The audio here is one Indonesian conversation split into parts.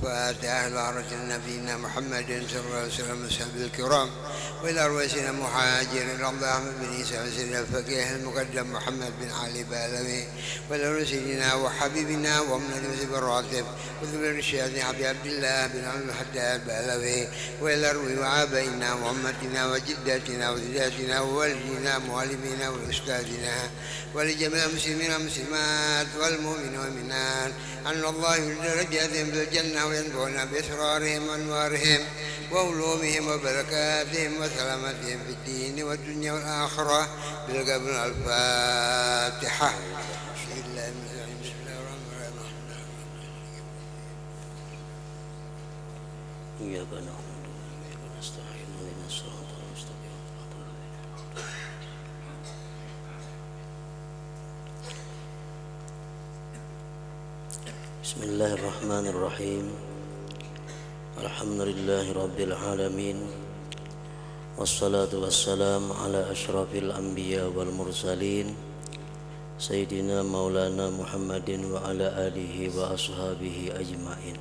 الفاتحة إلى رسول نبينا محمد صلى الله عليه وسلم وصحبه الكرام، وإلى رؤوسنا مهاجر رضي أحمد بن عيسى وسيدنا الفقيه المقدم محمد بن علي بالوي، وإلى رسولنا وحبيبنا ومن نسب الراتب وذل الشهيد أبي عبد الله بن عبد الحداد بالوي، وإلى روي وآبائنا وأمتنا وجداتنا وزوجاتنا ووالدينا ومعلمينا وأستاذنا ولجميع المسلمين والمسلمات والمؤمنين والمؤمنات أن الله درجاتهم في الجنة وينفعنا بأسرارهم وأنوارهم وعلومهم وبركاتهم وسلامتهم في الدين والدنيا والآخرة بالقبل. الفاتحة. بسم الله الرحمن الرحيم. إياك نعبد وإياك نستعين اهدنا الصراط المستقيم. بسم الله الرحمن الرحيم. الحمد لله رب العالمين، والصلاة والسلام على أشرف الأنبياء والمرسلين سيدنا مولانا محمد وعلى آله وأصحابه أجمعين.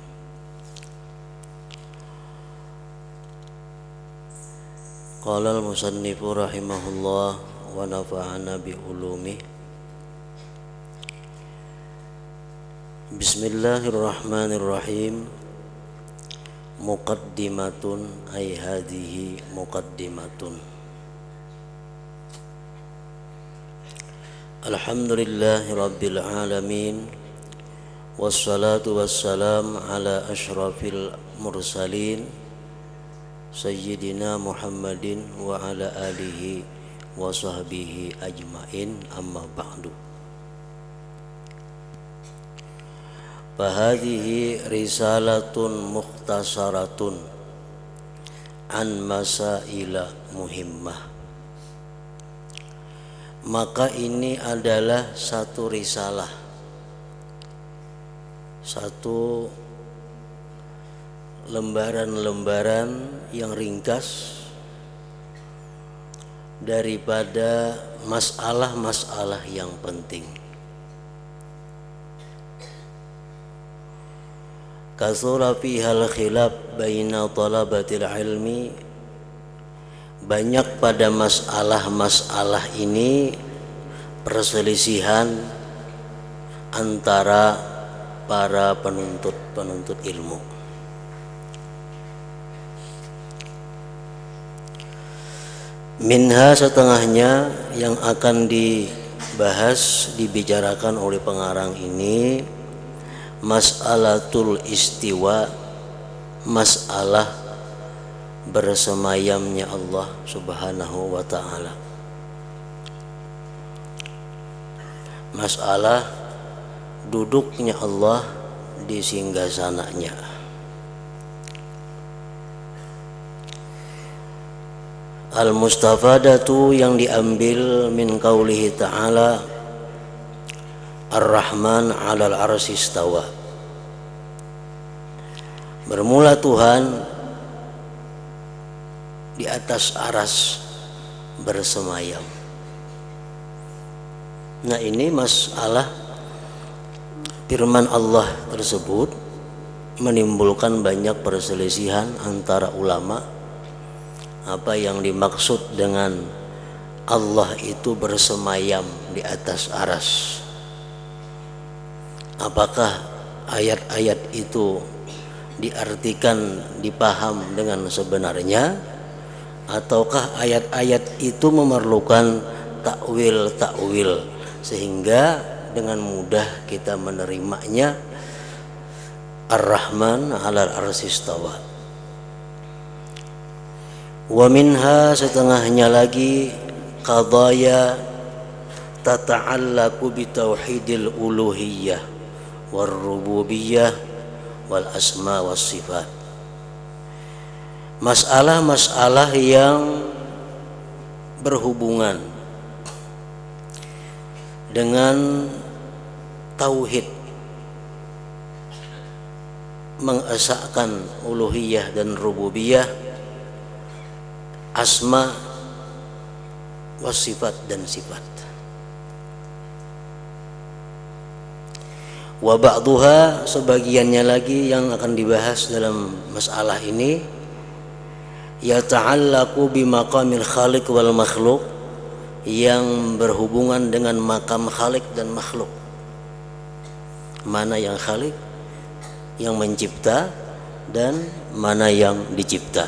قال المصنف رحمه الله ونفعنا بعلومه. Bismillahirrahmanirrahim. Muqaddimatun ay hadhihi muqaddimatun. Alhamdulillahi rabbil alamin, wassalatu wassalam ala asyrafil mursalin Sayyidina Muhammadin wa ala alihi wa sahbihi ajmain, amma ba'du. Fahadhihi risalatun mukhtasaratun an masaila muhimmah. Maka ini adalah satu risalah, satu lembaran-lembaran yang ringkas daripada masalah-masalah yang penting. Kasura fihal khilaf baina talabatil ilmi. Banyak pada masalah-masalah ini perselisihan antara para penuntut ilmu. Minha, setengahnya yang akan dibahas, dibicarakan oleh pengarang ini, mas'alatul istiwa, masalah bersemayamnya Allah Subhanahu wa ta'ala, masalah duduknya Allah di singgasananya. Al-mustafadatu, yang diambil min qaulihi ta'ala Ar-Rahman 'alal 'arsy istawa. Bermula Tuhan di atas aras bersemayam. Nah, ini masalah firman Allah tersebut menimbulkan banyak perselisihan antara ulama. Apa yang dimaksud dengan Allah itu bersemayam di atas aras? Apakah ayat-ayat itu diartikan, dipaham dengan sebenarnya, ataukah ayat-ayat itu memerlukan takwil sehingga dengan mudah kita menerimanya? Ar-Rahman 'alal 'arsy istawa. Wa minha, setengahnya lagi, qadaya tata'allaqu bi tauhidil uluhiyah war rububiyah wal asma was sifat. Masalah-masalah yang berhubungan dengan tauhid, mengesahkan uluhiyah dan rububiyah, asma was sifat dan sifat. Wa ba'dhuha, sebagiannya lagi yang akan dibahas dalam masalah ini, yata'allaqu bimaqamil khaliq wal makhluk, yang berhubungan dengan makam khaliq dan makhluk. Mana yang khaliq, yang mencipta, dan mana yang dicipta.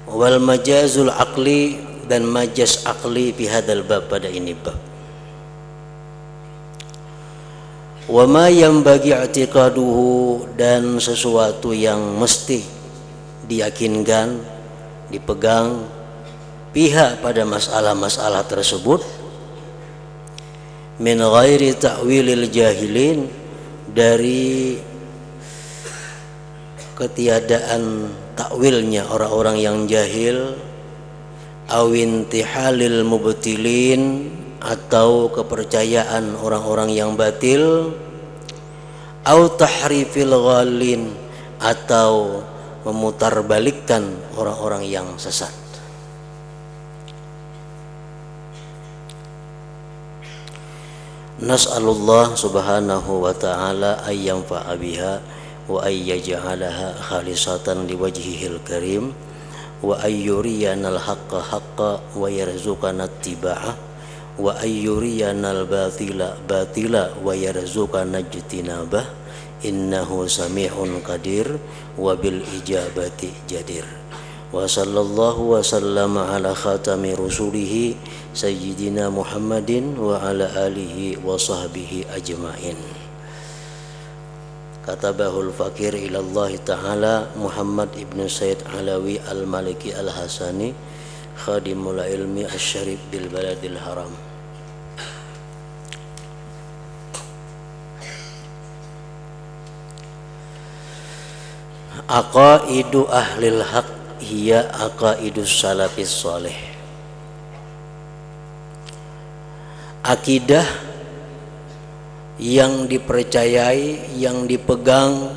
Wal majazul aqli, dan majaz aqli fi hadzal bab, pada ini bab. Wa ma yanbaghi i'tiqaduhu, dan sesuatu yang mesti diyakinkan, dipegang pihak pada masalah-masalah tersebut, min ghairi ta'wilil jahilin, dari ketiadaan takwilnya orang-orang yang jahil, awintihalil mubtilin, atau kepercayaan orang-orang yang batil, au tahrifil ghalin, atau memutarbalikkan orang-orang yang sesat. Nas'alullah subhanahu wa ta'ala ayyanfa'a biha wa ayyaj'alaha khalisatan liwajhihil karim wa ayyuriyanal haqqa haqqa wa yarzuqana ittiba'ah wa ayyuriyanal batila batila wa yarzuqana ijtinabah innahu sami'un qadir wa bil ijabati jadir. Wa sallallahu wa sallama ala khatami rusulihi sayyidina Muhammadin wa ala alihi wa sahbihi ajma'in. Katabahul fakir ilallahi ta'ala Muhammad ibn Sayyid Alawi al-Maliki al-Hasani, khadimul ilmi asy-syarif bil baladil haram. Aqaidu ahlil haq hiya aqaidus salafis salih. Akidah yang dipercayai, yang dipegang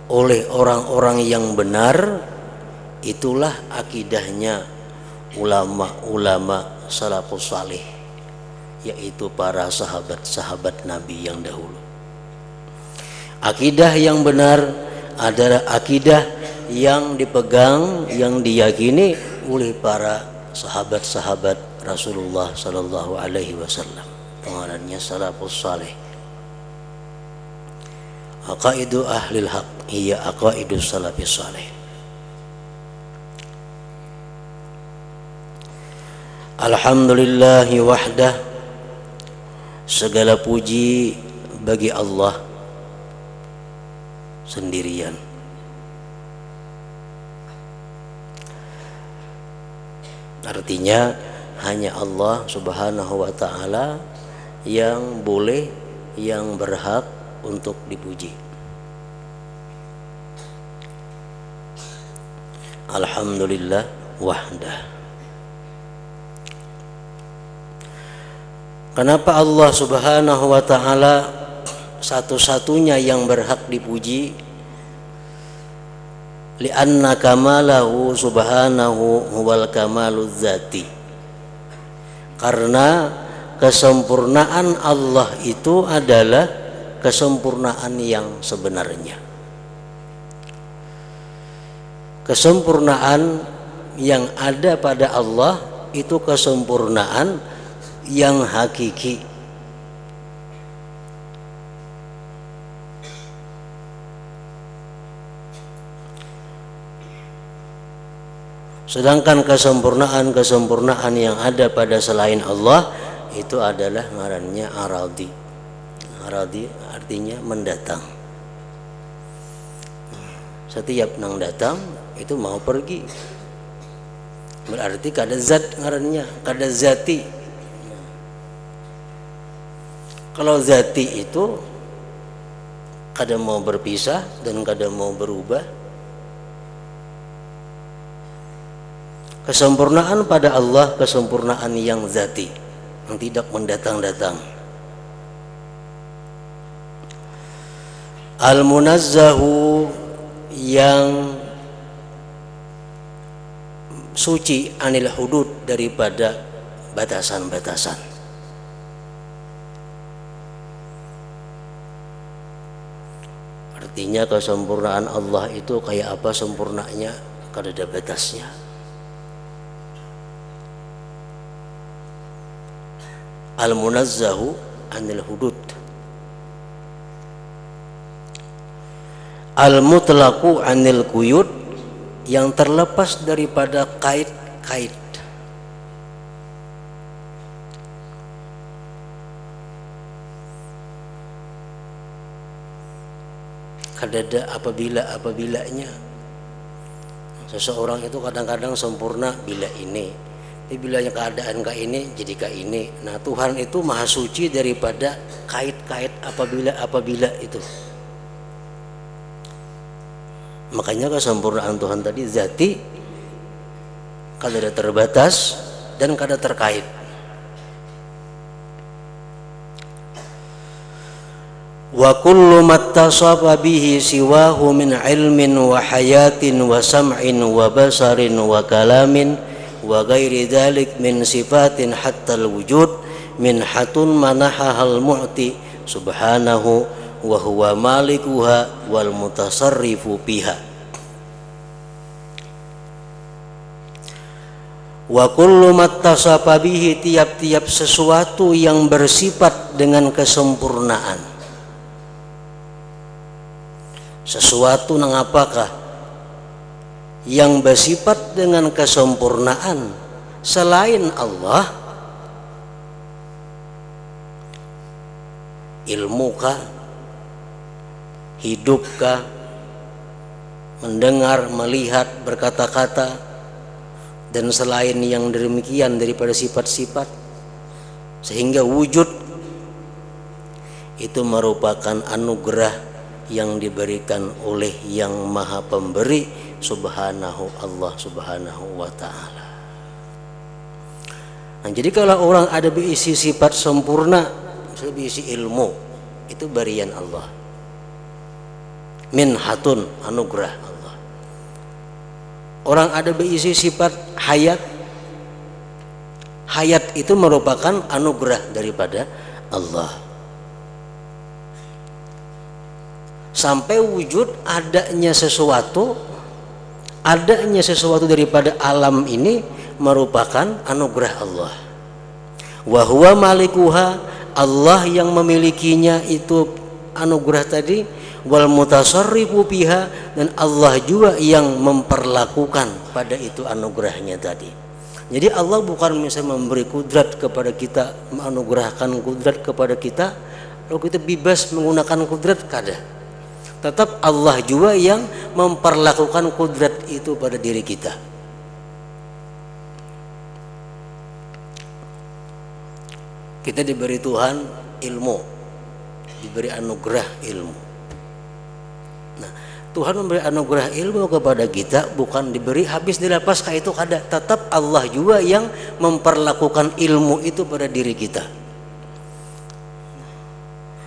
oleh orang-orang yang benar, itulah akidahnya ulama-ulama salafus salih, yaitu para sahabat-sahabat Nabi yang dahulu. Akidah yang benar adalah akidah yang dipegang, yang diyakini oleh para sahabat-sahabat Rasulullah sallallahu alaihi wasallam. Pengarangnya salafus salih. Aqaidu ahlil haq hiya aqaidus salafis salih. Alhamdulillahi wahdah, segala puji bagi Allah sendirian. Artinya hanya Allah subhanahu wa ta'ala yang boleh, yang berhak untuk dipuji. Alhamdulillah wahdah. Kenapa Allah subhanahu wa ta'ala satu-satunya yang berhak dipuji? Li'anna kamalahu subhanahu huwal kamaluz zati. Karena kesempurnaan Allah itu adalah kesempurnaan yang sebenarnya. Kesempurnaan yang ada pada Allah itu kesempurnaan yang hakiki. Sedangkan kesempurnaan yang ada pada selain Allah itu adalah ngarannya aradi. Aradi artinya mendatang. Setiap nang datang itu mau pergi. Berarti kada zat ngarannya, kada zati. Kalau zati itu kada mau berpisah dan kada mau berubah. Kesempurnaan pada Allah, kesempurnaan yang zati, yang tidak mendatang-datang. Al-munazzahu, yang suci, anil hudud, daripada batasan-batasan. Artinya kesempurnaan Allah itu kayak apa sempurnanya? Kada ada batasnya. Al-munazzahu anil hudud, al-mutlaqu anil quyud, yang terlepas daripada kait-kait. Kada ada apabila-apabilanya. Seseorang itu kadang-kadang sempurna bila ini, tapi bilanya keadaan kayak ini jadi kayak ini. Nah, Tuhan itu maha suci daripada kait-kait apabila itu. Makanya kesempurnaan Tuhan tadi zati, kada ada terbatas dan kada terkait. Wa kullu mattasafa bihi siwahu min ilmin wa hayatin wa sam'in wa basarin wa kalamin wa ghairi dhalik min sifatin hatta al-wujud min hatun manahahal mu'ti subhanahu wa huwa malikuha wal mutasarrifu biha. Wa kullu mattasafa bihi, tiap-tiap sesuatu yang bersifat dengan kesempurnaan. Sesuatu nang apakah yang bersifat dengan kesempurnaan selain Allah? Ilmukah, hidupkah, mendengar, melihat, berkata-kata, dan selain yang demikian daripada sifat-sifat, sehingga wujud itu merupakan anugerah yang diberikan oleh yang maha pemberi subhanahu, Allah subhanahu wa ta'ala. Nah, jadi kalau orang ada berisi sifat sempurna, berisi ilmu, itu berian Allah, minhatun, anugerah Allah. Orang ada berisi sifat hayat, hayat itu merupakan anugerah daripada Allah. Sampai wujud adanya sesuatu daripada alam ini merupakan anugerah Allah. Wa huwa malikuha, Allah yang memilikinya itu anugerah tadi, wal mutasarrifu biha, dan Allah juga yang memperlakukan pada itu anugerahnya tadi. Jadi Allah bukan misalnya memberi kudrat kepada kita, menganugerahkan kudrat kepada kita lalu kita bebas menggunakan kudrat, kada. Tetap Allah juga yang memperlakukan kudrat itu pada diri kita. Kita diberi Tuhan ilmu, diberi anugerah ilmu. Nah, Tuhan memberi anugerah ilmu kepada kita bukan diberi habis dilepas kayak itu kada. Tetap Allah juga yang memperlakukan ilmu itu pada diri kita.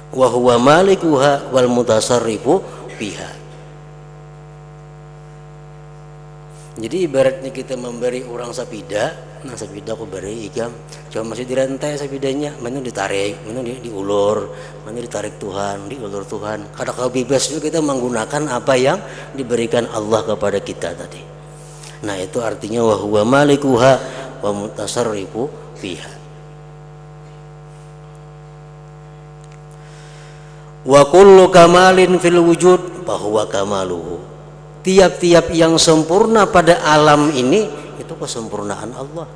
Wa huwa malikuha wal mutasarrifu biha. Jadi ibaratnya kita memberi orang sapida, nah sapida aku beri ikam, cuma masih dirantai sapidanya, mana ditarik, mana diulur, mana ditarik Tuhan, diulur Tuhan. Kadang-kadang bebas juga kita menggunakan apa yang diberikan Allah kepada kita tadi. Nah, itu artinya wa huwa malikuha wa mutasarrifu biha. Wa kullu kamalin fil wujud bahwa kamaluhu, tiap-tiap yang sempurna pada alam ini itu kesempurnaan Allah.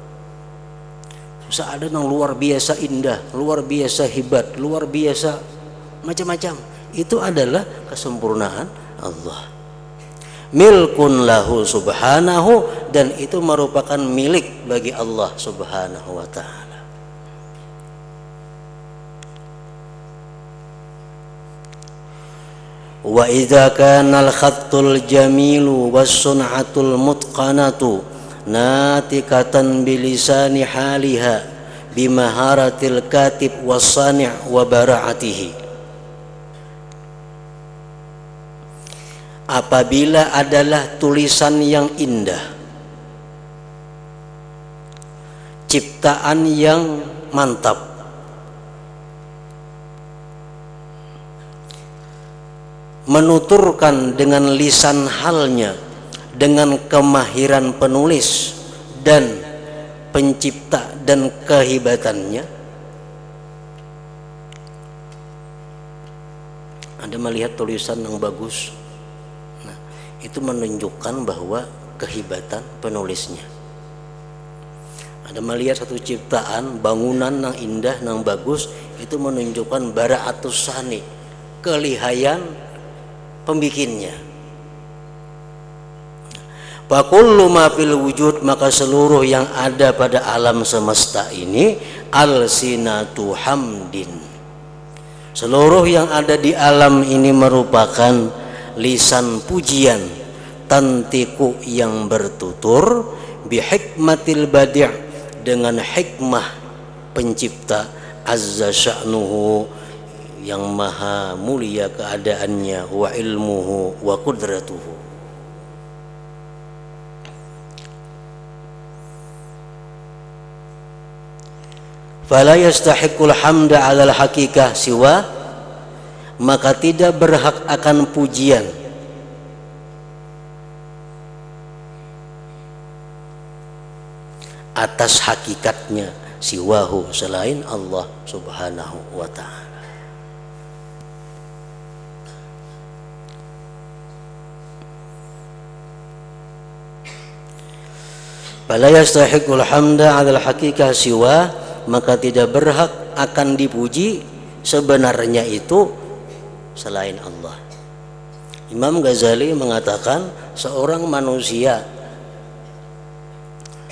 Bisa ada yang luar biasa indah, luar biasa hebat, luar biasa macam-macam, itu adalah kesempurnaan Allah. Milkun lahu subhanahu, dan itu merupakan milik bagi Allah subhanahu wa ta'ala. Wa idza kana al-khattul jamilu was-sun'atul mutqanatu natikatan bilisani haliha bimaharatil katib was-sani' wa bara'atihi. Apabila adalah tulisan yang indah, ciptaan yang mantap, menuturkan dengan lisan halnya, dengan kemahiran penulis dan pencipta dan kehebatannya. Anda melihat tulisan yang bagus, nah, itu menunjukkan bahwa kehebatan penulisnya. Anda melihat satu ciptaan, bangunan yang indah, yang bagus, itu menunjukkan bara'atus sani, kelihayan pembikinnya. Fakullu ma fil wujud, maka seluruh yang ada pada alam semesta ini alsinatu hamdin. Seluruh yang ada di alam ini merupakan lisan pujian, tantiku yang bertutur bihikmatil badi', dengan hikmah pencipta azza sya'nuhu, yang maha mulia keadaannya, wa ilmuhu wa qudratuhu. Fala yastahiqul hamda 'alal hakikah siwa, maka tidak berhak akan pujian atas hakikatnya siwahu, selain Allah Subhanahu wa ta'ala. Fala yastahiqul hamda 'alal hakikah siwa, maka tidak berhak akan dipuji sebenarnya itu selain Allah. Imam Ghazali mengatakan seorang manusia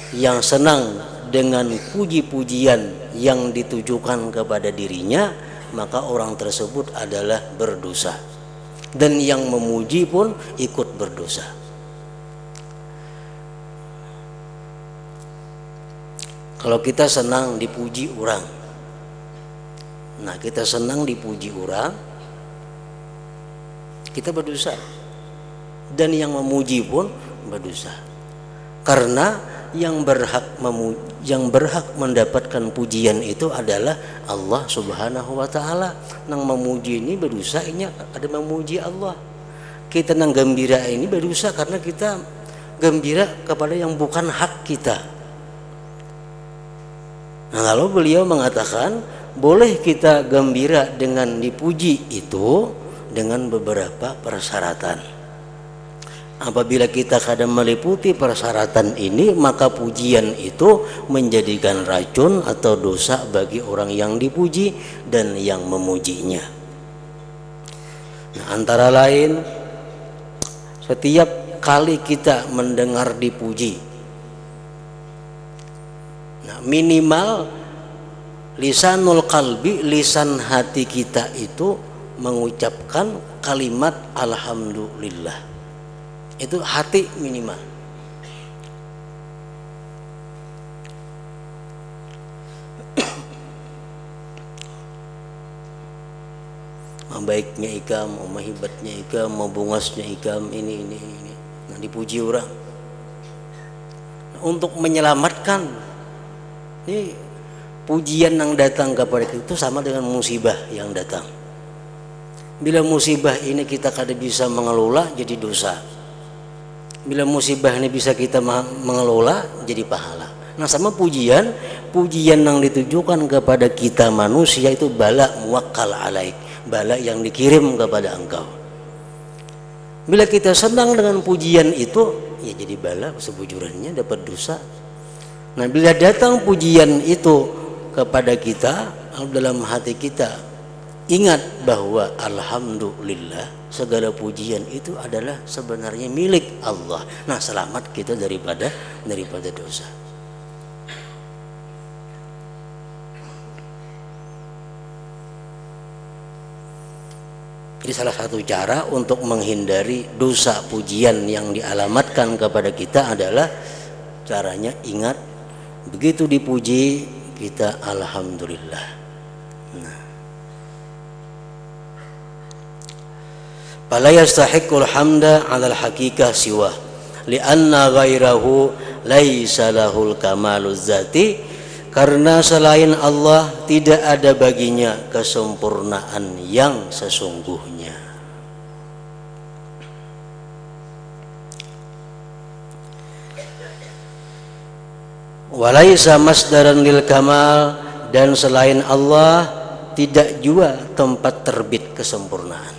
yang senang dengan puji-pujian yang ditujukan kepada dirinya, maka orang tersebut adalah berdosa, dan yang memuji pun ikut berdosa. Kalau kita senang dipuji orang, nah kita senang dipuji orang, kita berdosa, dan yang memuji pun berdosa, karena yang berhak mendapatkan pujian itu adalah Allah Subhanahu wa ta'ala. Nang memuji ini berdosa, ini ada memuji Allah. Kita nang gembira ini berdosa karena kita gembira kepada yang bukan hak kita. Nah, lalu beliau mengatakan boleh kita gembira dengan dipuji itu dengan beberapa persyaratan. Apabila kita kadang meliputi persyaratan ini, maka pujian itu menjadikan racun atau dosa bagi orang yang dipuji dan yang memujinya. Nah, antara lain, setiap kali kita mendengar dipuji, minimal lisanul qalbi, lisan hati kita itu mengucapkan kalimat alhamdulillah. Itu hati minimal. Baiknya ikam, hebatnya ikam, bungasnya ikam, ini. Nah, dipuji orang. Nah, untuk menyelamatkan, ini pujian yang datang kepada kita itu sama dengan musibah yang datang. Bila musibah ini kita kada bisa mengelola, jadi dosa. Bila musibah ini bisa kita mengelola, jadi pahala. Nah, sama pujian yang ditujukan kepada kita manusia itu bala muwakkal alaik, bala yang dikirim kepada engkau. Bila kita senang dengan pujian itu, ya jadi bala, sebujurannya dapat dosa. Nah, bila datang pujian itu kepada kita, dalam hati kita ingat bahwa alhamdulillah, segala pujian itu adalah sebenarnya milik Allah. Nah, selamat kita daripada dosa. Jadi salah satu cara untuk menghindari dosa pujian yang dialamatkan kepada kita adalah caranya ingat, begitu dipuji kita alhamdulillah. Nah, fala yastahiqqul hamda 'alal haqiqah siwa li'anna ghairahu laisa lahul kamaluz zati, karena selain Allah tidak ada baginya kesempurnaan yang sesungguhnya. Walaisa masdaran lil kamal, dan selain Allah tidak juga tempat terbit kesempurnaan.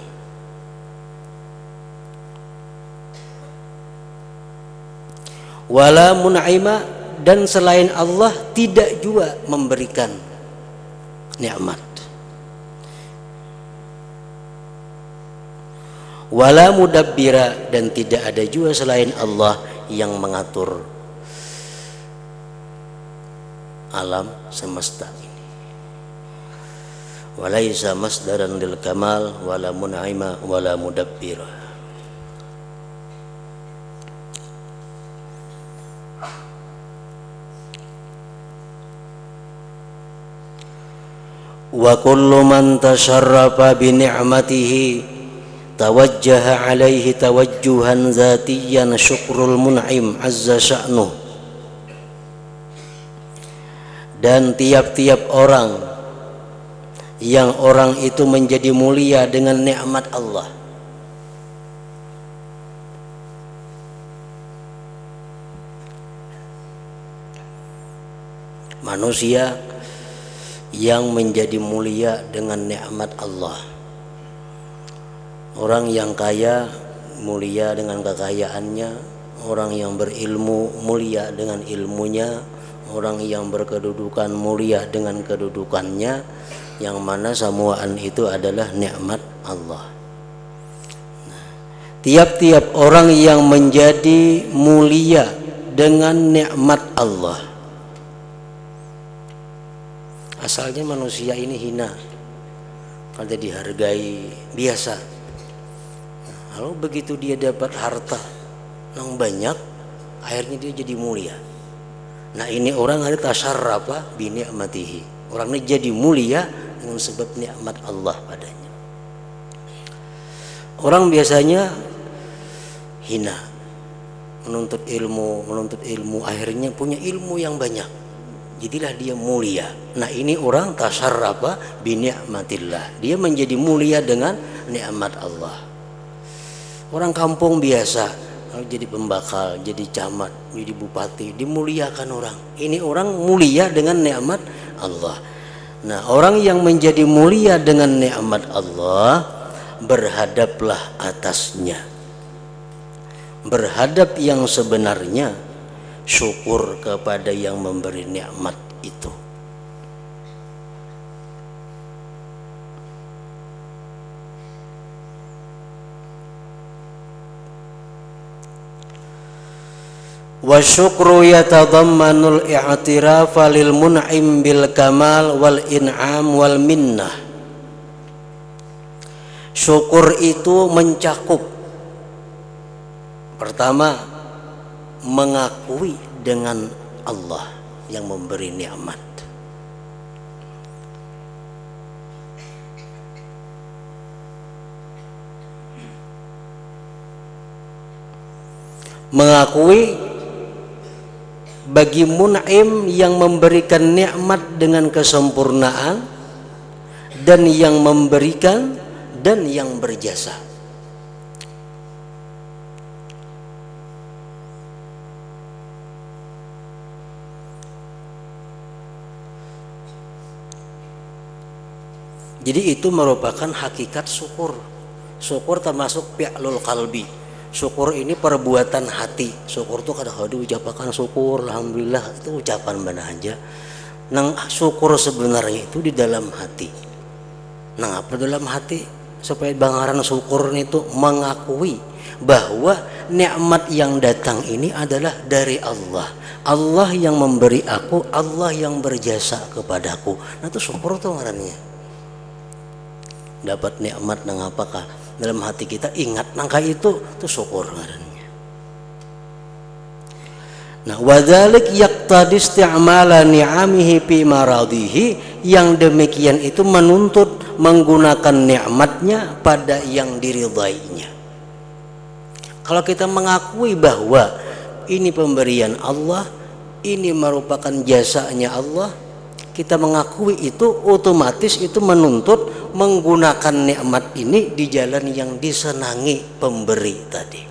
Wala mun'ima, dan selain Allah tidak juga memberikan nikmat. Wala mudabbira, dan tidak ada juga selain Allah yang mengatur alam semesta ini. Walaisa masdaran lil kamal wala mun'ima wala mudabbira. Wa kullu man tasharrafa bi ni'matihi tawajjaha alaihi tawajjuhan zatiyan syukrul mun'im azza sya'nuh. Dan tiap-tiap orang yang orang itu menjadi mulia dengan nikmat Allah, manusia yang menjadi mulia dengan nikmat Allah. Orang yang kaya mulia dengan kekayaannya, orang yang berilmu mulia dengan ilmunya, orang yang berkedudukan mulia dengan kedudukannya, yang mana semuaan itu adalah nikmat Allah. Tiap-tiap orang yang menjadi mulia dengan nikmat Allah, asalnya manusia ini hina, kalau dihargai biasa. Lalu begitu dia dapat harta yang banyak, akhirnya dia jadi mulia. Nah, ini orang ada tasyarrafa bi ni'matihi. Orangnya jadi mulia dengan sebab nikmat Allah padanya. Orang biasanya hina, menuntut ilmu, akhirnya punya ilmu yang banyak, jadilah dia mulia. Nah, ini orang tasyarrafa bi ni'matillah. Dia menjadi mulia dengan nikmat Allah. Orang kampung biasa, kalau jadi pembakal, jadi camat, jadi bupati, dimuliakan orang. Ini orang mulia dengan nikmat Allah. Nah, orang yang menjadi mulia dengan nikmat Allah, berhadaplah atasnya. Berhadap yang sebenarnya, syukur kepada yang memberi nikmat itu. Wa syukru yatadammanul i'tirafa lil mun'im bil kamal wal in'am wal minnah. Syukur itu mencakup, pertama, mengakui dengan Allah yang memberi nikmat. Mengakui bagi mun'im yang memberikan nikmat dengan kesempurnaan, dan yang memberikan dan yang berjasa. Jadi itu merupakan hakikat syukur. Syukur termasuk fi'lul qalbi. Syukur ini perbuatan hati. Syukur itu kadang-kadang ucapakan syukur, alhamdulillah, itu ucapan mana aja. Nang syukur sebenarnya itu di dalam hati. Nang apa dalam hati? Supaya bangaran syukur itu mengakui bahwa nikmat yang datang ini adalah dari Allah. Allah yang memberi aku, Allah yang berjasa kepadaku. Nah, itu syukur tuh ngarannya. Dapat nikmat nang apakah? Dalam hati kita ingat nangka itu syukur ngarannya. Nah, wadzalik yaqtadi isti'mala ni'amihi fi maradihi, yang demikian itu menuntut menggunakan nikmatnya pada yang diridainya. Kalau kita mengakui bahwa ini pemberian Allah, ini merupakan jasanya Allah, kita mengakui itu, otomatis itu menuntut menggunakan nikmat ini di jalan yang disenangi pemberi tadi.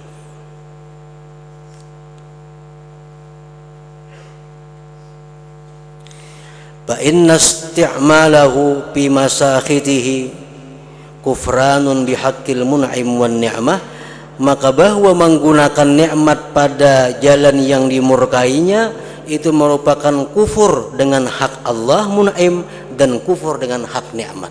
fa inna isti'malahu fi masakhitihi kufranun bihaqqil mun'im wan ni'mah, maka bahwa menggunakan nikmat pada jalan yang dimurkainya itu merupakan kufur dengan hak Allah mun'im dan kufur dengan hak nikmat.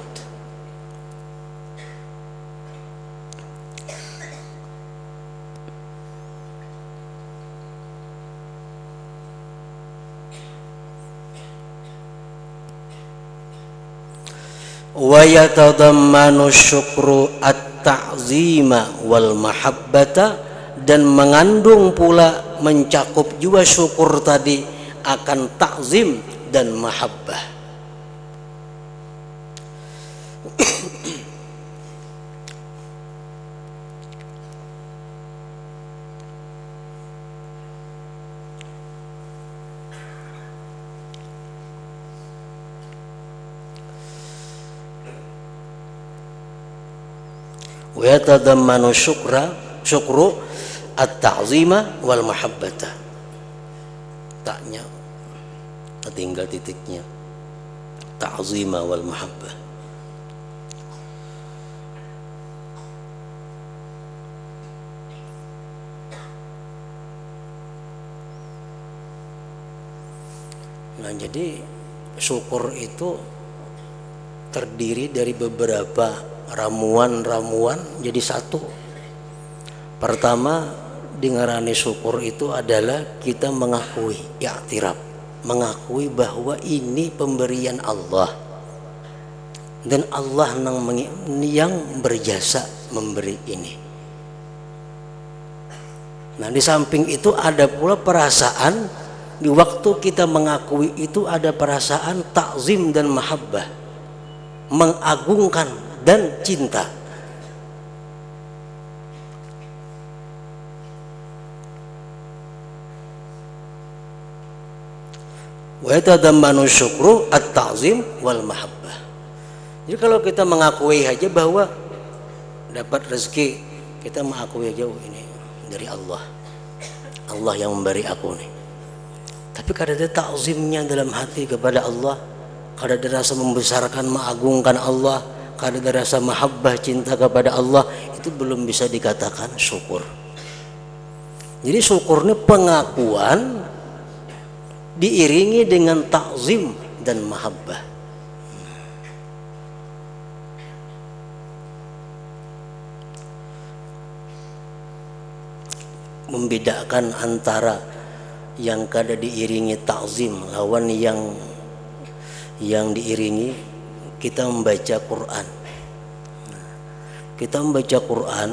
Wa yatadammanu syukru at-ta'zima wal mahabbata, dan mengandung pula mencakup juga syukur tadi akan ta'zim dan mahabbah. Wa yatadammanu syukru at-ta'zima wal mahabbata. Taknya tinggal titiknya, ta'zima wal mahabbah. Nah, jadi syukur itu terdiri dari beberapa ramuan-ramuan jadi satu. Pertama, dengarane syukur itu adalah kita mengakui, i'tiraf, mengakui bahwa ini pemberian Allah dan Allah yang berjasa memberi ini. Nah, di samping itu ada pula perasaan, di waktu kita mengakui itu ada perasaan ta'zim dan mahabbah, mengagungkan dan cinta. Wa yatadammanu syukru at-ta'zim wal mahabbah. Jadi kalau kita mengakui aja bahwa dapat rezeki, kita mengakui aja ini dari Allah, Allah yang memberi aku nih. Tapi kada ada ta'zimnya dalam hati kepada Allah, kada ada rasa membesarkan, mengagungkan Allah, kada ada rasa mahabbah, cinta kepada Allah, itu belum bisa dikatakan syukur. Jadi syukur ini pengakuan diiringi dengan ta'zim dan mahabbah. Membedakan antara yang kada diiringi ta'zim lawan yang diiringi, kita membaca Quran. Kita membaca Quran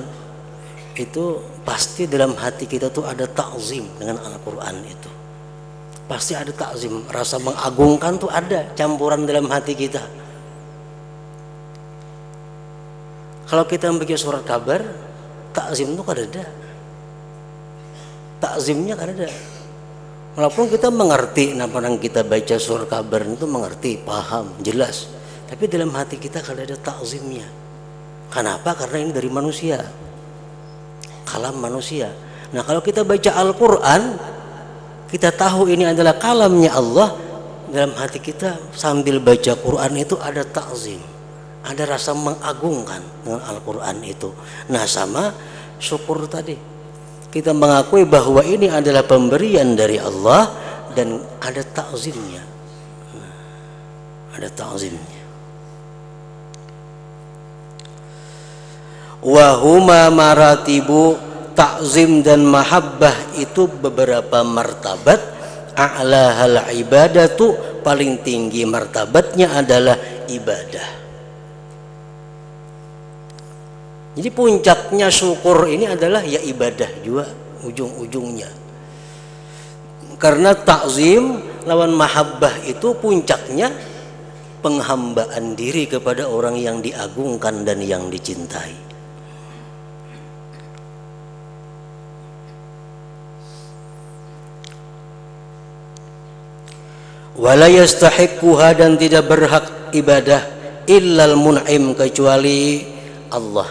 itu pasti dalam hati kita tuh ada ta'zim dengan Al-Quran itu. Pasti ada ta'zim, rasa mengagungkan tuh ada campuran dalam hati kita. Kalau kita membaca surat kabar, ta'zim tuh kada ada. Ta'zimnya kada ada. Walaupun kita mengerti, nah yang kita baca surat kabar itu mengerti, paham, jelas. Tapi dalam hati kita kada ada ta'zimnya. Kenapa? Karena ini dari manusia, kalam manusia. Nah kalau kita baca Al-Quran, kita tahu ini adalah kalamnya Allah, dalam hati kita sambil baca Quran itu ada ta'zim, ada rasa mengagungkan dengan Al-Quran itu. Nah sama syukur tadi, kita mengakui bahwa ini adalah pemberian dari Allah dan ada ta'zimnya, ada ta'zimnya. Wahuma maratibu, ta'zim dan mahabbah itu beberapa martabat. A'lahal ibadatu, paling tinggi martabatnya adalah ibadah. Jadi puncaknya syukur ini adalah ya ibadah juga ujung-ujungnya. Karena ta'zim lawan mahabbah itu puncaknya penghambaan diri kepada orang yang diagungkan dan yang dicintai. Wala yastahiquha, dan tidak berhak ibadah illal mun'im, kecuali Allah.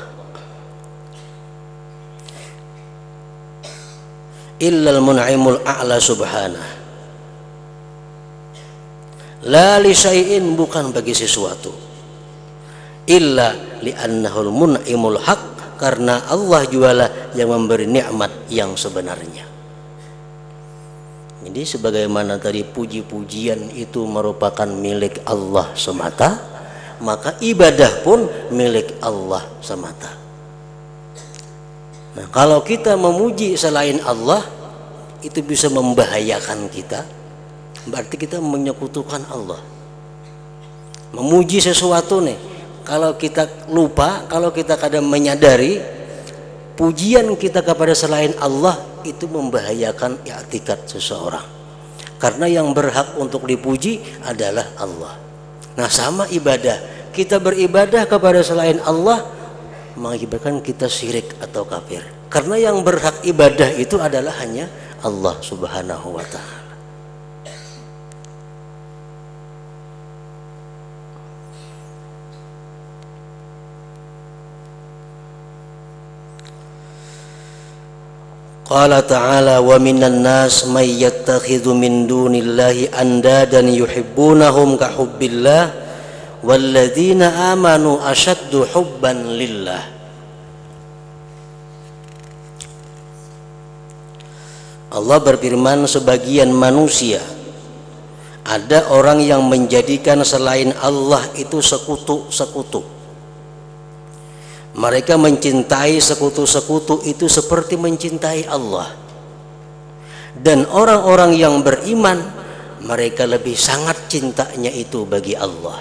Illal mun'imul a'la subhanah. La li syai'in, bukan bagi sesuatu. Illa li'annahul mun'imul haq, karena Allah jualah yang memberi nikmat yang sebenarnya. Jadi sebagaimana tadi puji-pujian itu merupakan milik Allah semata, maka ibadah pun milik Allah semata. Nah, kalau kita memuji selain Allah, itu bisa membahayakan kita. Berarti kita menyekutukan Allah. Memuji sesuatu nih, kalau kita lupa, kalau kita kadang menyadari pujian kita kepada selain Allah itu membahayakan i'tikad seseorang. Karena yang berhak untuk dipuji adalah Allah. Nah, sama ibadah. Kita beribadah kepada selain Allah mengakibatkan kita syirik atau kafir. Karena yang berhak ibadah itu adalah hanya Allah Subhanahu wa ta'ala. Qala ta'ala wa minan nas may yattakhidhu min dunillahi andadan yuhibbunahum ka hubbillah walladzina amanu ashaddu hubban lillah. Allah berfirman, sebagian manusia, ada orang yang menjadikan selain Allah itu sekutu-sekutu. Mereka mencintai sekutu-sekutu itu seperti mencintai Allah. Dan orang-orang yang beriman, mereka lebih sangat cintanya itu bagi Allah.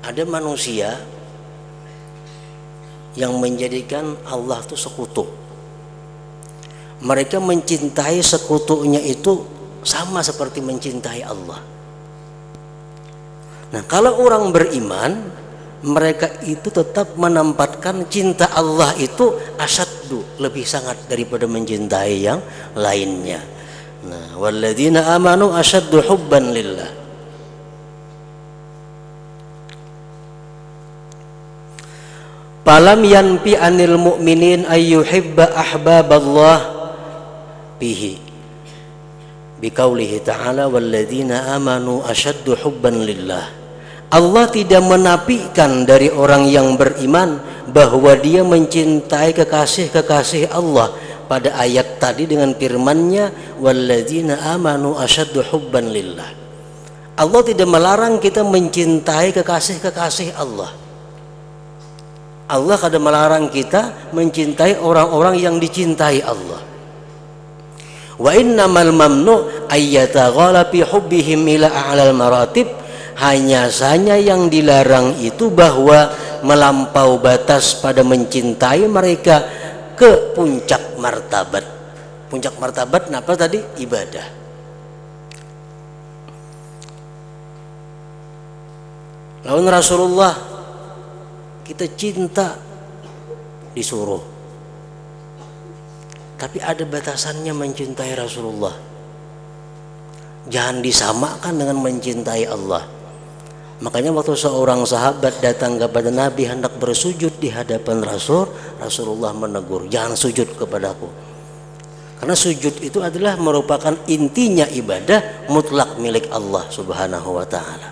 Ada manusia yang menjadikan Allah itu sekutu. Mereka mencintai sekutunya itu sama seperti mencintai Allah. Nah, kalau orang beriman, mereka itu tetap menempatkan cinta Allah itu asyaddu, lebih sangat daripada mencintai yang lainnya. Nah, walladzina amanu asyaddu hubban lillah. Falam yanfi anil mu'minin ayyuhibba ahbaballah bihi. Biqaulihi ta'ala walladzina amanu asyaddu hubban lillah. Allah tidak menafikan dari orang yang beriman bahwa dia mencintai kekasih-kekasih Allah pada ayat tadi dengan firman-Nya walladzina amanu asyaddu hubban lillah. Allah tidak melarang kita mencintai kekasih-kekasih Allah. Allah kadang melarang kita mencintai orang-orang yang dicintai Allah. Wa innamal mamnu ayyataghala fi hubbihim ila a'lal maratib. Hanya saja yang dilarang itu bahwa melampau batas pada mencintai mereka ke puncak martabat. Puncak martabat apa tadi? Ibadah. Lalu Rasulullah kita cinta disuruh. Tapi ada batasannya mencintai Rasulullah. Jangan disamakan dengan mencintai Allah. Makanya waktu seorang sahabat datang kepada Nabi hendak bersujud di hadapan Rasulullah menegur, jangan sujud kepadaku. Karena sujud itu adalah merupakan intinya ibadah mutlak milik Allah Subhanahu wa ta'ala.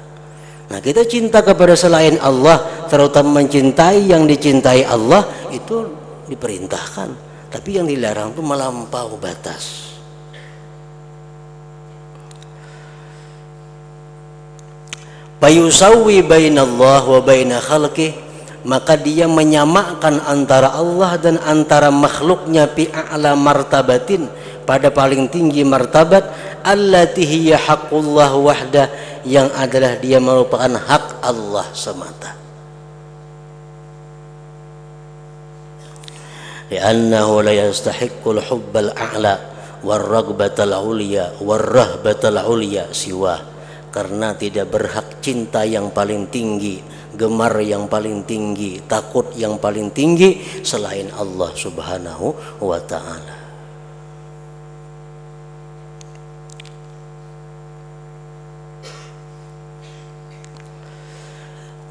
Nah, kita cinta kepada selain Allah, terutama mencintai yang dicintai Allah, itu diperintahkan. Tapi yang dilarang itu melampau batas. Fayusawwi bainallah wa baina khalqih, maka dia menyamakan antara Allah dan antara makhluknya fi a'la martabatin, pada paling tinggi martabat, allati hiya haqqullah wahdah, yang adalah dia merupakan hak Allah semata. Li'annahu la yastahiqqul hubbal a'la war ragbatal ulya war rahbatal ulya siwa, karena tidak berhak cinta yang paling tinggi, gemar yang paling tinggi, takut yang paling tinggi selain Allah Subhanahu wa ta'ala.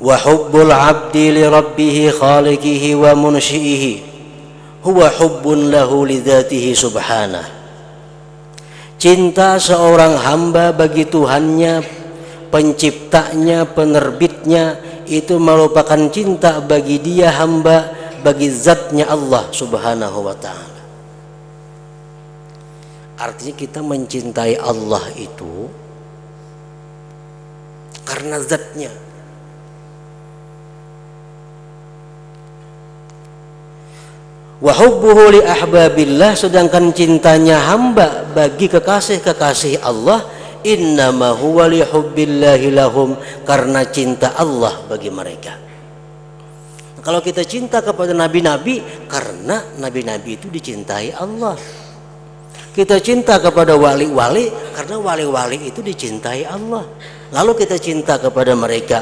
Wa hubbul abdi li rabbih khaliqihi wa munsyihi huwa hubbun lahu li dzatihi subhanahu. Cinta seorang hamba bagi Tuhannya, penciptanya, penerbitnya, itu merupakan cinta bagi dia hamba, bagi zatnya Allah subhanahu wa ta'ala. Artinya kita mencintai Allah itu karena zatnya. Wa hubbuhu li ahbabillah, sedangkan cintanya hamba bagi kekasih-kekasih Allah, innama huwa li hubbillahi lahum, karena cinta Allah bagi mereka. Kalau kita cinta kepada nabi-nabi, karena nabi-nabi itu dicintai Allah. Kita cinta kepada wali-wali, karena wali-wali itu dicintai Allah. Lalu kita cinta kepada mereka,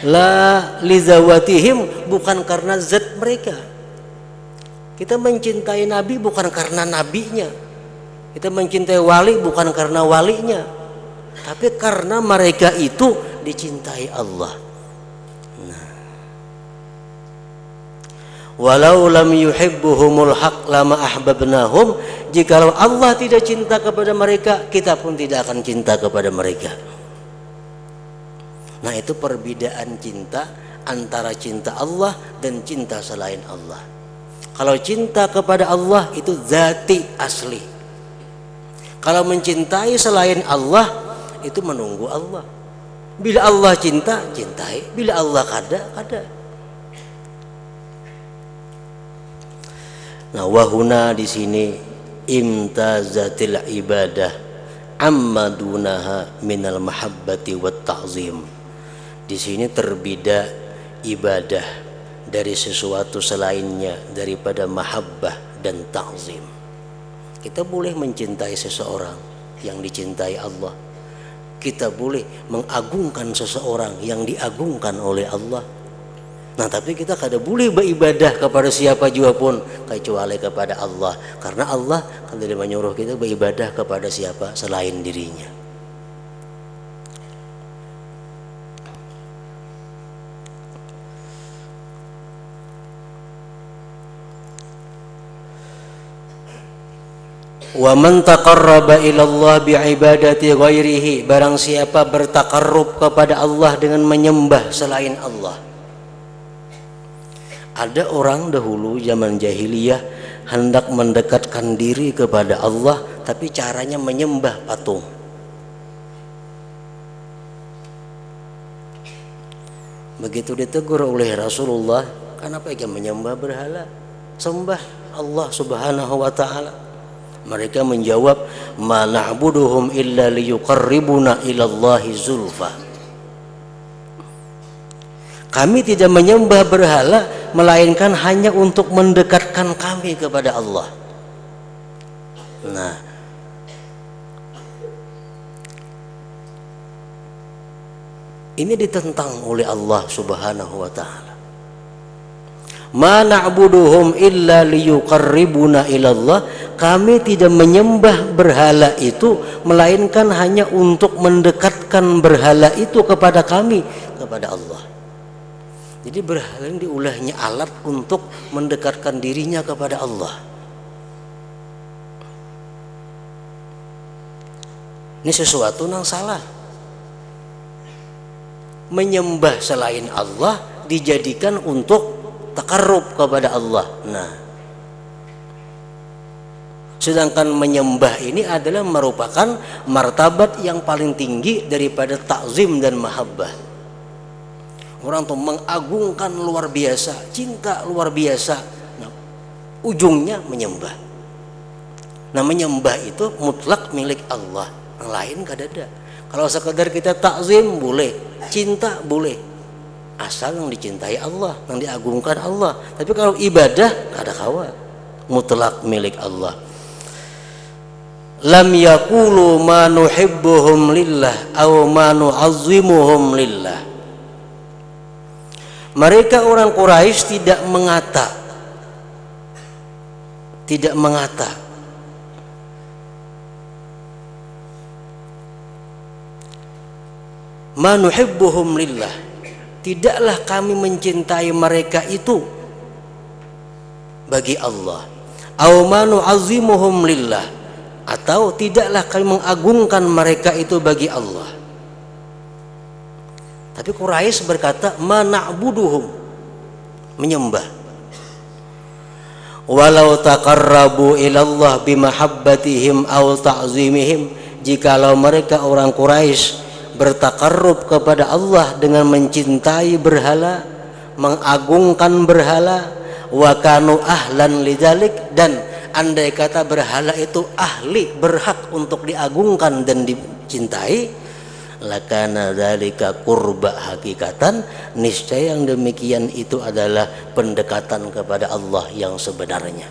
la lizawatihim, bukan karena zat mereka. Kita mencintai nabi bukan karena nabinya. Kita mencintai wali bukan karena walinya, tapi karena mereka itu dicintai Allah. Nah, walau lam yuhibbuhumul haq lama ahbabnahum, jikalau Allah tidak cinta kepada mereka, kita pun tidak akan cinta kepada mereka. Nah, itu perbedaan cinta antara cinta Allah dan cinta selain Allah. Kalau cinta kepada Allah itu zati asli. Kalau mencintai selain Allah itu menunggu Allah. Bila Allah cinta, cintai. Bila Allah kada, kada. Nah, wahuna di sini imtazatil ibadah amma dunaha minal mahabbati wat ta'zim. Di sini terbeda ibadah dari sesuatu selainnya daripada mahabbah dan ta'zim. Kita boleh mencintai seseorang yang dicintai Allah. Kita boleh mengagungkan seseorang yang diagungkan oleh Allah. Nah, tapi kita kada boleh beribadah kepada siapa juga pun kecuali kepada Allah, karena Allah kan tidak menyuruh kita beribadah kepada siapa selain dirinya. Wa man taqarraba ila Allah bi'ibadati ghairihi, barang siapa bertakarrub kepada Allah dengan menyembah selain Allah. Ada orang dahulu zaman jahiliyah hendak mendekatkan diri kepada Allah, tapi caranya menyembah patung. Begitu ditegur oleh Rasulullah, kenapa dia menyembah berhala? Sembah Allah subhanahu wa ta'ala. Mereka menjawab, ma na'buduhum illa liyuqarribuna ilallahi zulfa. Kami tidak menyembah berhala melainkan hanya untuk mendekatkan kami kepada Allah. Nah, ini ditentang oleh Allah subhanahu wa ta'ala. Ma na'buduhum illa liyuqarribuna ilallah, kami tidak menyembah berhala itu melainkan hanya untuk mendekatkan berhala itu kepada kami, kepada Allah. Jadi berhala ini diulahnya alat untuk mendekatkan dirinya kepada Allah. Ini sesuatu yang salah. Menyembah selain Allah dijadikan untuk takarrub kepada Allah. Nah, sedangkan menyembah ini adalah merupakan martabat yang paling tinggi daripada ta'zim dan mahabbah. Orang tuh mengagungkan luar biasa, cinta luar biasa. Nah, ujungnya menyembah. Nah, menyembah itu mutlak milik Allah, yang lain kada ada. Kalau sekedar kita ta'zim boleh, cinta boleh, asal yang dicintai Allah, yang diagungkan Allah. Tapi kalau ibadah kada kawa, mutlak milik Allah. Lam yaqulu ma nuhibbuhum lillah aw ma nu'azzimuhum lillah. Mereka orang Quraisy tidak mengata ma nuhibbuhum lillah, tidaklah kami mencintai mereka itu bagi Allah. Aw ma nu'azzimuhum lillah, atau tidaklah kami mengagungkan mereka itu bagi Allah. Tapi Quraisy berkata mana'buduhum, menyembah. Walau taqarrabu ilallah bimahabbatihim aw ta'zimihim, jikalau mereka orang Quraisy bertakarrub kepada Allah dengan mencintai berhala, mengagungkan berhala, wa kanu ahlan lidzalik, dan andai kata berhala itu ahli, berhak untuk diagungkan dan dicintai, lakana dzalika qurba hakikatan, niscaya yang demikian itu adalah pendekatan kepada Allah yang sebenarnya.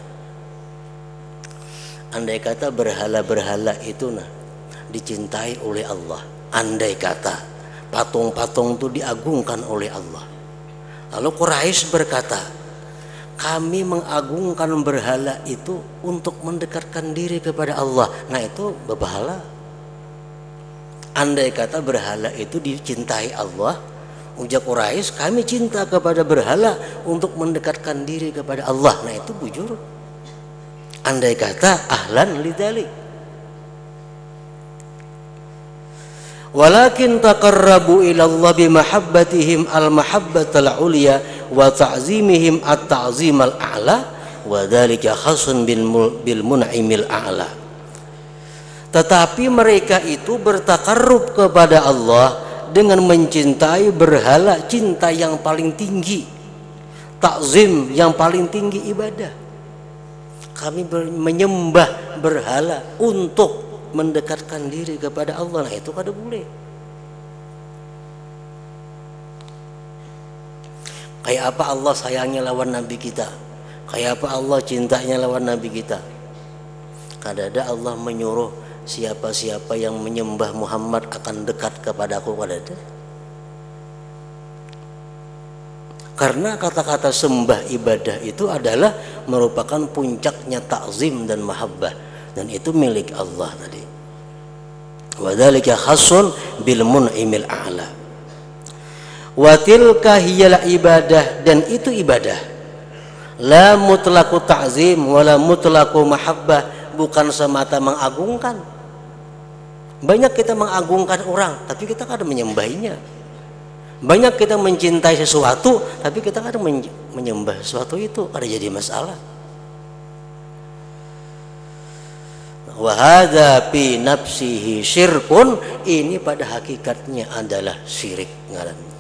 Andai kata berhala-berhala itu dicintai oleh Allah, andai kata patung-patung itu diagungkan oleh Allah. Lalu Quraisy berkata, kami mengagungkan berhala itu untuk mendekatkan diri kepada Allah. Nah itu berhala. Andai kata berhala itu dicintai Allah, ujar Quraisy, kami cinta kepada berhala untuk mendekatkan diri kepada Allah. Nah itu bujur. Andai kata ahlan lidzalik. Walakin taqarrabu ilallah bimahabbatihim al-mahabbatal ulya wa ta'zimihim at-ta'zimal a'la wa dzalika khasun bil mun'imil a'la. Tetapi mereka itu bertakarrub kepada Allah dengan mencintai berhala cinta yang paling tinggi, takzim yang paling tinggi ibadah. Kami menyembah berhala untuk mendekatkan diri kepada Allah. Nah itu kada boleh. Kayak apa Allah sayangnya lawan Nabi kita, kayak apa Allah cintanya lawan Nabi kita. Kada ada Allah menyuruh siapa-siapa yang menyembah Muhammad akan dekat kepadaku, kada ada. Karena kata-kata sembah ibadah itu adalah merupakan puncaknya takzim dan mahabbah, dan itu milik Allah tadi. Wa dzalika khassun bil mun'imil a'la. Wa tilka hiyal ibadah, dan itu ibadah. La mutlaqu ta'zim wala mutlaqu mahabbah, bukan semata mengagungkan. Banyak kita mengagungkan orang, tapi kita kadang menyembahnya. Banyak kita mencintai sesuatu, tapi kita kadang menyembah sesuatu itu, kada jadi masalah. Wa hadza fi nafsihi syirkun, ini pada hakikatnya adalah syirik ngarannya.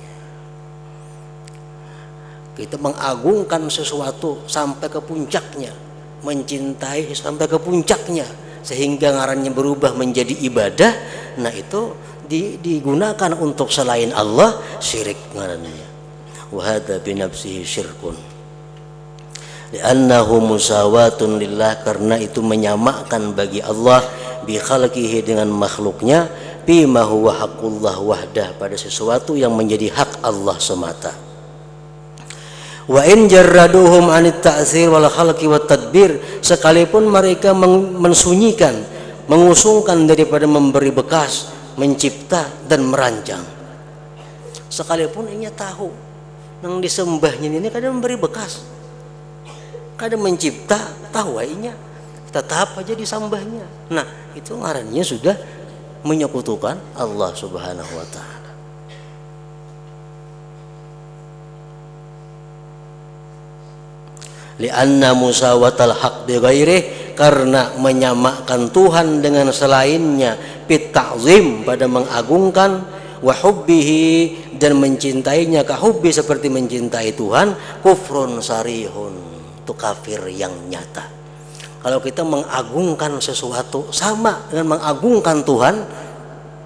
Kita mengagungkan sesuatu sampai ke puncaknya, mencintai sampai ke puncaknya, sehingga ngarannya berubah menjadi ibadah. Nah itu digunakan untuk selain Allah, syirik ngarannya. Wa hadza bi nafsihi syirkun li'annahu musawatun lillah, karena itu menyamakan bagi Allah bi khalqihi dengan makhluknya, bima huwa haqqullah wahdah, pada sesuatu yang menjadi hak Allah semata. Wa in jarraduhum anit ta'sir wal khalqi wat tadbir, sekalipun mereka mensunyikan, mengusungkan daripada memberi bekas, mencipta dan merancang. Sekalipun inya tahu nang disembahnya ini kadang memberi bekas, kadang mencipta, tahu inya, tetap aja disembahnya. Nah itu ngarannya sudah menyekutukan Allah Subhanahu wa ta'ala. Lianna musawatal haq bi ghairih, karena menyamakan Tuhan dengan selainnya, fit ta'zim, pada mengagungkan, wa hubbihi, dan mencintainya, ka hubbi, seperti mencintai Tuhan, kufrun sarihun, itu kafir yang nyata. Kalau kita mengagungkan sesuatu sama dengan mengagungkan Tuhan,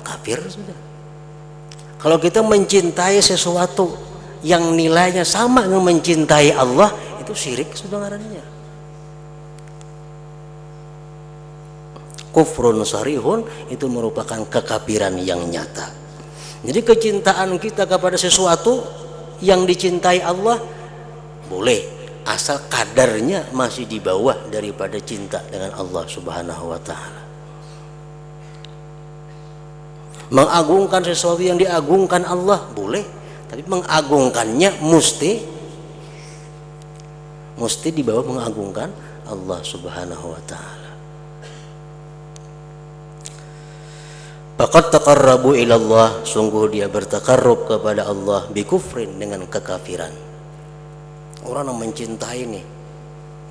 kafir sudah. Kalau kita mencintai sesuatu yang nilainya sama dengan mencintai Allah, itu syirik sudah ngarannya. Kufrun sarihun, itu merupakan kekafiran yang nyata. Jadi kecintaan kita kepada sesuatu yang dicintai Allah boleh, asal kadarnya masih di bawah daripada cinta dengan Allah Subhanahu wa ta'ala. Mengagungkan sesuatu yang diagungkan Allah boleh, tapi mengagungkannya mesti di bawah mengagungkan Allah Subhanahu wa ta'ala. Faqad taqarrabu ilallah, sungguh dia bertakarrub kepada Allah bikufrin, dengan kekafiran. Orang yang mencintai nih,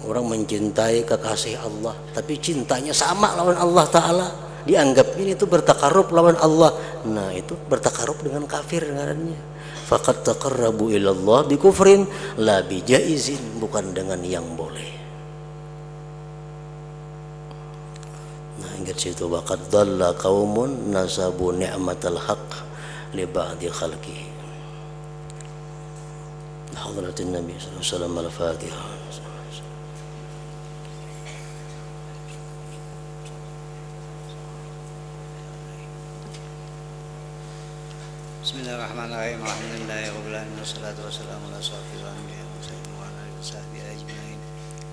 orang mencintai kekasih Allah, tapi cintanya sama lawan Allah Ta'ala, dianggap ini itu bertakarrub lawan Allah. Nah itu bertakarrub dengan kafir ngarannya. Faqad taqarrabu ilallah bikufrin la bijaizin, bukan dengan yang boleh. Nah ingat situ, waqad dhalla qaumun nasabu ni'matal haqq li ba'di khalqihi. Hadratin Nabi sallallahu alaihi wasallam. Al-Fatihah. Bismillahirrahmanirrahim. Alhamdulillahirabbil alamin, wassalatu wassalamu ala asyrofil anbiya'i wal mursalin wa ala alihi washabbihi ajmain.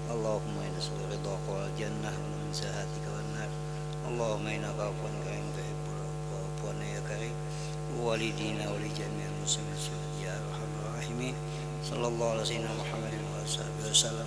Allahumma inna nas'aluka ridhaka wal jannah wa min sahatika wan nar. Allahumma innaka afuwwun karimun tuhibbul afwa fa'fu 'anna ya karim. Walidina wa li jami'il muslimin ya arhamar rahimin. Sallallahu alaihi wa sallam Muhammadin wa sahbihi wasallam.